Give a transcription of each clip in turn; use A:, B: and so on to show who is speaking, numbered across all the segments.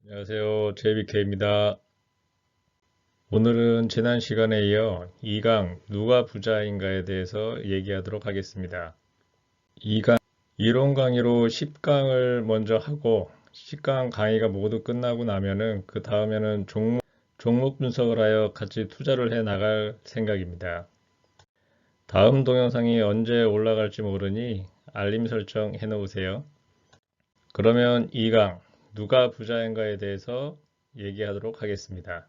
A: 안녕하세요. JBK입니다. 오늘은 지난 시간에 이어 2강 누가 부자인가에 대해서 얘기하도록 하겠습니다. 2강 이론 강의로 10강을 먼저 하고 10강 강의가 모두 끝나고 나면은 그 다음에는 종목 분석을 하여 같이 투자를 해 나갈 생각입니다. 다음 동영상이 언제 올라갈지 모르니 알림 설정 해 놓으세요. 그러면 2강 누가 부자인가에 대해서 얘기하도록 하겠습니다.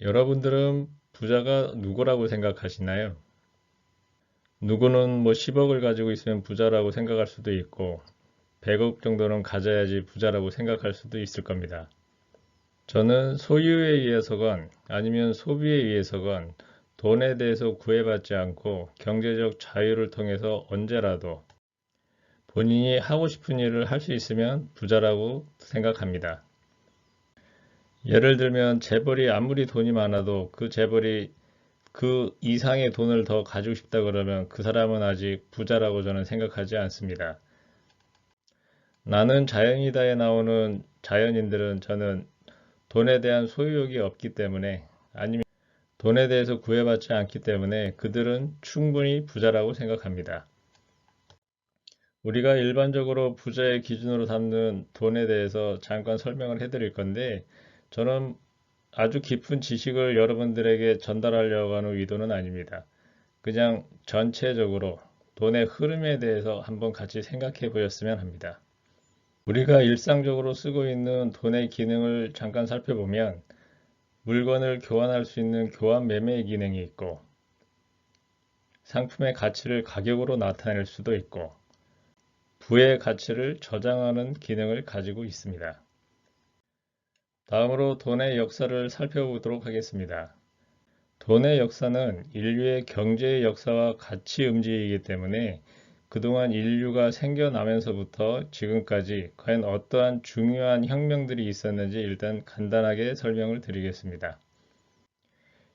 A: 여러분들은 부자가 누구라고 생각하시나요? 누구는 뭐 10억을 가지고 있으면 부자라고 생각할 수도 있고 100억 정도는 가져야지 부자라고 생각할 수도 있을 겁니다. 저는 소유에 의해서건 아니면 소비에 의해서건 돈에 대해서 구애받지 않고 경제적 자유를 통해서 언제라도 본인이 하고 싶은 일을 할 수 있으면 부자라고 생각합니다. 예를 들면 재벌이 아무리 돈이 많아도 그 재벌이 그 이상의 돈을 더 가지고 싶다 그러면 그 사람은 아직 부자라고 저는 생각하지 않습니다. 나는 자연이다에 나오는 자연인들은 저는 돈에 대한 소유욕이 없기 때문에 아니면 돈에 대해서 구애받지 않기 때문에 그들은 충분히 부자라고 생각합니다. 우리가 일반적으로 부자의 기준으로 삼는 돈에 대해서 잠깐 설명을 해드릴 건데 저는 아주 깊은 지식을 여러분들에게 전달하려고 하는 의도는 아닙니다. 그냥 전체적으로 돈의 흐름에 대해서 한번 같이 생각해 보셨으면 합니다. 우리가 일상적으로 쓰고 있는 돈의 기능을 잠깐 살펴보면 물건을 교환할 수 있는 교환 매매 기능이 있고 상품의 가치를 가격으로 나타낼 수도 있고 부의 가치를 저장하는 기능을 가지고 있습니다. 다음으로 돈의 역사를 살펴보도록 하겠습니다. 돈의 역사는 인류의 경제의 역사와 같이 움직이기 때문에 그동안 인류가 생겨나면서부터 지금까지 과연 어떠한 중요한 혁명들이 있었는지 일단 간단하게 설명을 드리겠습니다.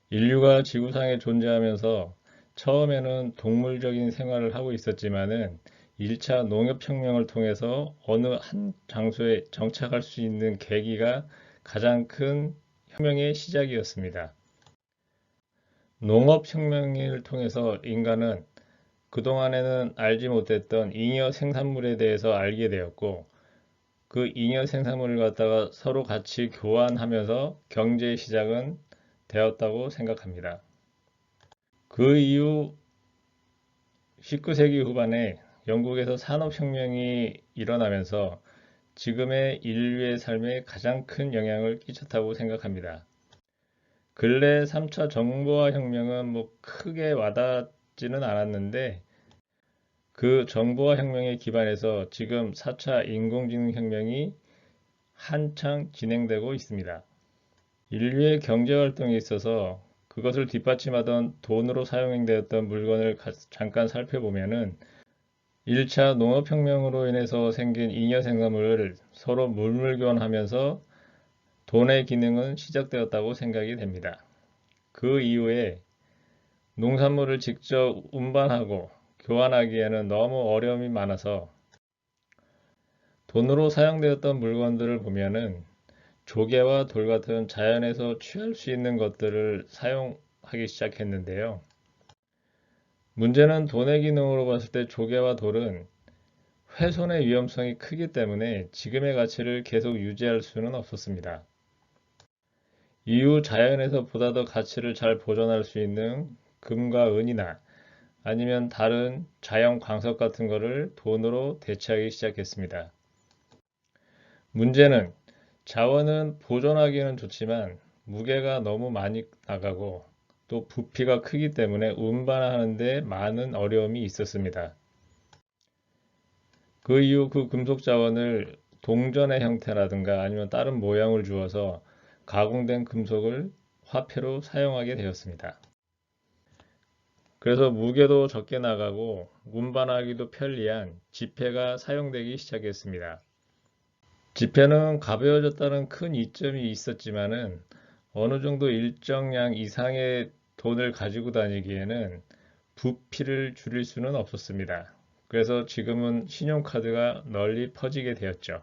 A: 인류가 지구상에 존재하면서 처음에는 동물적인 생활을 하고 있었지만은 1차 농업혁명을 통해서 어느 한 장소에 정착할 수 있는 계기가 가장 큰 혁명의 시작이었습니다. 농업혁명을 통해서 인간은 그동안에는 알지 못했던 잉여 생산물에 대해서 알게 되었고, 그 잉여 생산물을 갖다가 서로 같이 교환하면서 경제의 시작은 되었다고 생각합니다. 그 이후 19세기 후반에 영국에서 산업혁명이 일어나면서 지금의 인류의 삶에 가장 큰 영향을 끼쳤다고 생각합니다. 근래 3차 정보화 혁명은 뭐 크게 와닿지는 않았는데 그 정보화 혁명에 기반해서 지금 4차 인공지능 혁명이 한창 진행되고 있습니다. 인류의 경제활동에 있어서 그것을 뒷받침하던 돈으로 사용되었던 물건을 잠깐 살펴보면은 1차 농업혁명으로 인해서 생긴 잉여 생산물을 서로 물물교환하면서 돈의 기능은 시작되었다고 생각이 됩니다. 그 이후에 농산물을 직접 운반하고 교환하기에는 너무 어려움이 많아서 돈으로 사용되었던 물건들을 보면은 조개와 돌 같은 자연에서 취할 수 있는 것들을 사용하기 시작했는데요. 문제는 돈의 기능으로 봤을 때 조개와 돌은 훼손의 위험성이 크기 때문에 지금의 가치를 계속 유지할 수는 없었습니다. 이후 자연에서 보다 더 가치를 잘 보존할 수 있는 금과 은이나 아니면 다른 자연 광석 같은 것을 돈으로 대체하기 시작했습니다. 문제는 자원은 보존하기는 좋지만 무게가 너무 많이 나가고 또 부피가 크기 때문에 운반하는 데 많은 어려움이 있었습니다. 그 이후 그 금속 자원을 동전의 형태라든가 아니면 다른 모양을 주어서 가공된 금속을 화폐로 사용하게 되었습니다. 그래서 무게도 적게 나가고 운반하기도 편리한 지폐가 사용되기 시작했습니다. 지폐는 가벼워졌다는 큰 이점이 있었지만은 어느 정도 일정량 이상의 돈을 가지고 다니기에는 부피를 줄일 수는 없었습니다. 그래서 지금은 신용카드가 널리 퍼지게 되었죠.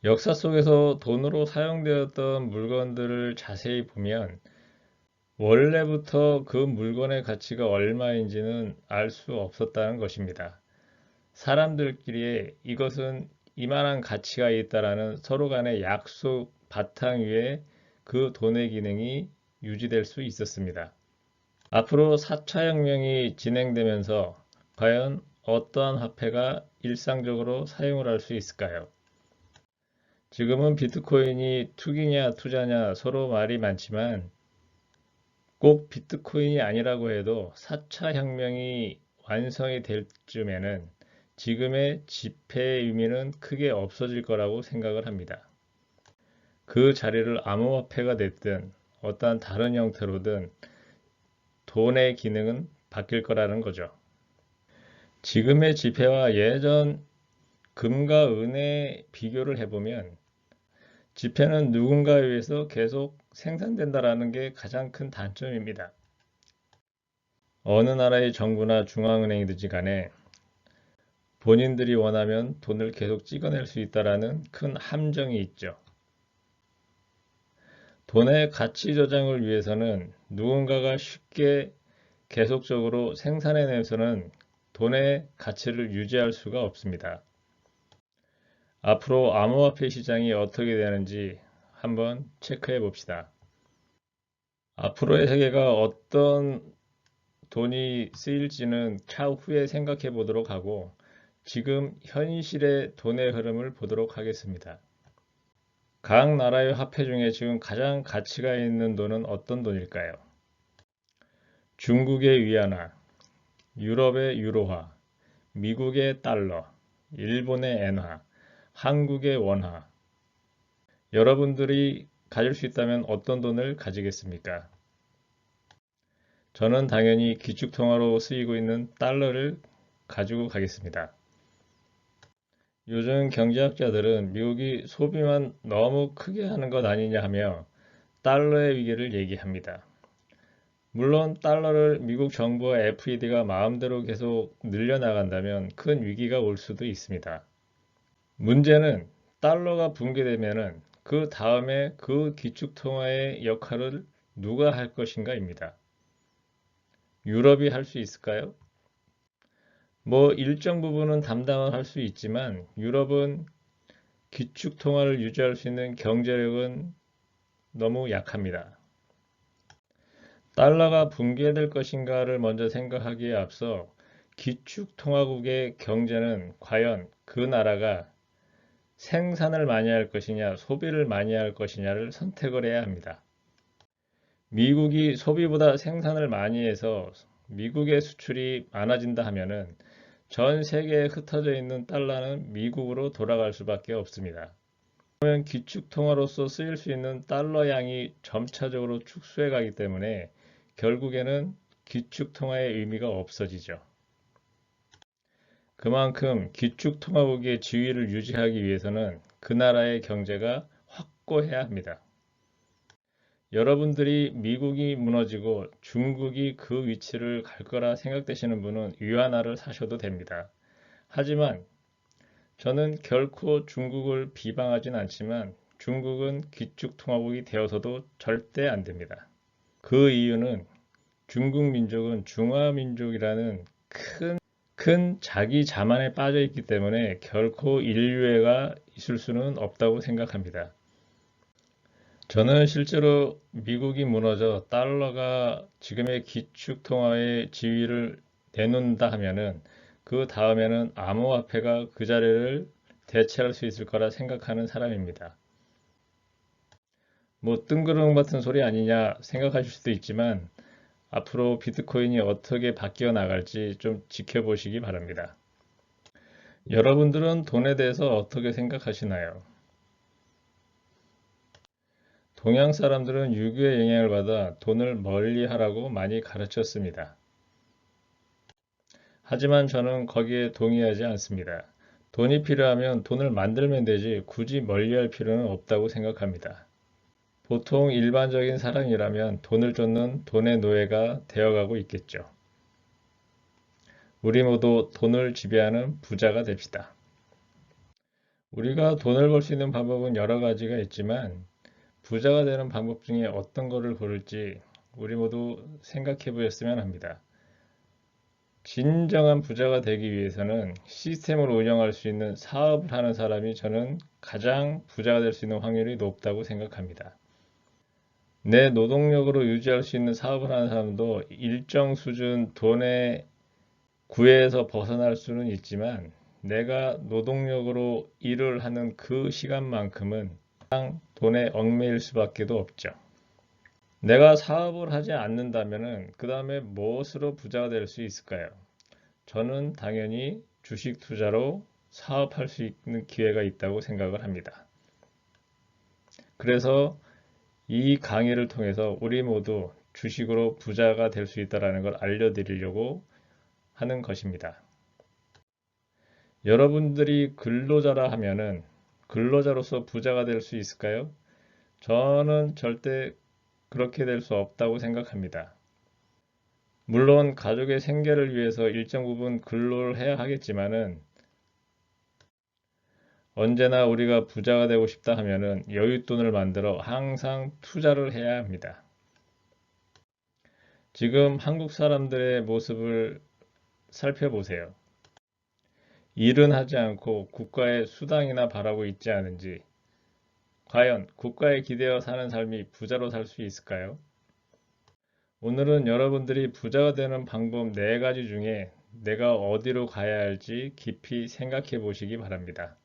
A: 역사 속에서 돈으로 사용되었던 물건들을 자세히 보면 원래부터 그 물건의 가치가 얼마인지는 알 수 없었다는 것입니다. 사람들끼리 이것은 이만한 가치가 있다라는 서로 간의 약속 바탕 위에 그 돈의 기능이 유지될 수 있었습니다. 앞으로 4차 혁명이 진행되면서 과연 어떠한 화폐가 일상적으로 사용을 할 수 있을까요? 지금은 비트코인이 투기냐 투자냐 서로 말이 많지만 꼭 비트코인이 아니라고 해도 4차 혁명이 완성이 될 쯤에는 지금의 지폐의 의미는 크게 없어질 거라고 생각을 합니다. 그 자리를 암호화폐가 됐든 어떠한 다른 형태로든 돈의 기능은 바뀔 거라는 거죠. 지금의 지폐와 예전 금과 은의 비교를 해보면 지폐는 누군가에 의해서 계속 생산된다라는 게 가장 큰 단점입니다. 어느 나라의 정부나 중앙은행이든지 간에 본인들이 원하면 돈을 계속 찍어낼 수 있다라는 큰 함정이 있죠. 돈의 가치 저장을 위해서는 누군가가 쉽게 계속적으로 생산해내서는 돈의 가치를 유지할 수가 없습니다. 앞으로 암호화폐 시장이 어떻게 되는지 한번 체크해 봅시다. 앞으로의 세계가 어떤 돈이 쓰일지는 차후에 생각해 보도록 하고 지금 현실의 돈의 흐름을 보도록 하겠습니다. 각 나라의 화폐 중에 지금 가장 가치가 있는 돈은 어떤 돈일까요? 중국의 위안화, 유럽의 유로화, 미국의 달러, 일본의 엔화, 한국의 원화. 여러분들이 가질 수 있다면 어떤 돈을 가지겠습니까? 저는 당연히 기축통화로 쓰이고 있는 달러를 가지고 가겠습니다. 요즘 경제학자들은 미국이 소비만 너무 크게 하는 것 아니냐 하며 달러의 위기를 얘기합니다. 물론 달러를 미국 정부와 FED가 마음대로 계속 늘려나간다면 큰 위기가 올 수도 있습니다. 문제는 달러가 붕괴되면 그 다음에 그 기축통화의 역할을 누가 할 것인가입니다. 유럽이 할 수 있을까요? 뭐 일정 부분은 담당을 할 수 있지만 유럽은 기축통화를 유지할 수 있는 경제력은 너무 약합니다. 달러가 붕괴될 것인가를 먼저 생각하기에 앞서 기축통화국의 경제는 과연 그 나라가 생산을 많이 할 것이냐, 소비를 많이 할 것이냐를 선택을 해야 합니다. 미국이 소비보다 생산을 많이 해서 미국의 수출이 많아진다 하면은 전 세계에 흩어져 있는 달러는 미국으로 돌아갈 수밖에 없습니다. 그러면 기축통화로서 쓰일 수 있는 달러 양이 점차적으로 축소해 가기 때문에 결국에는 기축통화의 의미가 없어지죠. 그만큼 기축통화국의 지위를 유지하기 위해서는 그 나라의 경제가 확고해야 합니다. 여러분들이 미국이 무너지고 중국이 그 위치를 갈 거라 생각되시는 분은 위안화를 사셔도 됩니다. 하지만 저는 결코 중국을 비방하진 않지만 중국은 기축통화국이 되어서도 절대 안 됩니다. 그 이유는 중국 민족은 중화민족이라는 큰 자기 자만에 빠져 있기 때문에 결코 인류애가 있을 수는 없다고 생각합니다. 저는 실제로 미국이 무너져 달러가 지금의 기축통화의 지위를 내놓는다 하면은 그 다음에는 암호화폐가 그 자리를 대체할 수 있을 거라 생각하는 사람입니다. 뭐 뜬구름 같은 소리 아니냐 생각하실 수도 있지만 앞으로 비트코인이 어떻게 바뀌어 나갈지 좀 지켜보시기 바랍니다. 여러분들은 돈에 대해서 어떻게 생각하시나요? 동양 사람들은 유교의 영향을 받아 돈을 멀리 하라고 많이 가르쳤습니다. 하지만 저는 거기에 동의하지 않습니다. 돈이 필요하면 돈을 만들면 되지 굳이 멀리 할 필요는 없다고 생각합니다. 보통 일반적인 사람이라면 돈을 쫓는 돈의 노예가 되어가고 있겠죠. 우리 모두 돈을 지배하는 부자가 됩시다. 우리가 돈을 벌 수 있는 방법은 여러 가지가 있지만 부자가 되는 방법 중에 어떤 거를 고를지 우리 모두 생각해 보셨으면 합니다. 진정한 부자가 되기 위해서는 시스템을 운영할 수 있는 사업을 하는 사람이 저는 가장 부자가 될 수 있는 확률이 높다고 생각합니다. 내 노동력으로 유지할 수 있는 사업을 하는 사람도 일정 수준 돈의 구애에서 벗어날 수는 있지만 내가 노동력으로 일을 하는 그 시간만큼은 돈에 얽매일 수밖에도 없죠. 내가 사업을 하지 않는다면 그 다음에 무엇으로 부자가 될 수 있을까요? 저는 당연히 주식 투자로 사업할 수 있는 기회가 있다고 생각을 합니다. 그래서 이 강의를 통해서 우리 모두 주식으로 부자가 될 수 있다는 걸 알려드리려고 하는 것입니다. 여러분들이 근로자라 하면은 근로자로서 부자가 될 수 있을까요? 저는 절대 그렇게 될 수 없다고 생각합니다. 물론 가족의 생계를 위해서 일정 부분 근로를 해야 하겠지만은 언제나 우리가 부자가 되고 싶다 하면은 여윳돈을 만들어 항상 투자를 해야 합니다. 지금 한국 사람들의 모습을 살펴보세요. 일은 하지 않고 국가의 수당이나 바라고 있지 않은지, 과연 국가에 기대어 사는 삶이 부자로 살 수 있을까요? 오늘은 여러분들이 부자가 되는 방법 4가지 중에 내가 어디로 가야 할지 깊이 생각해 보시기 바랍니다.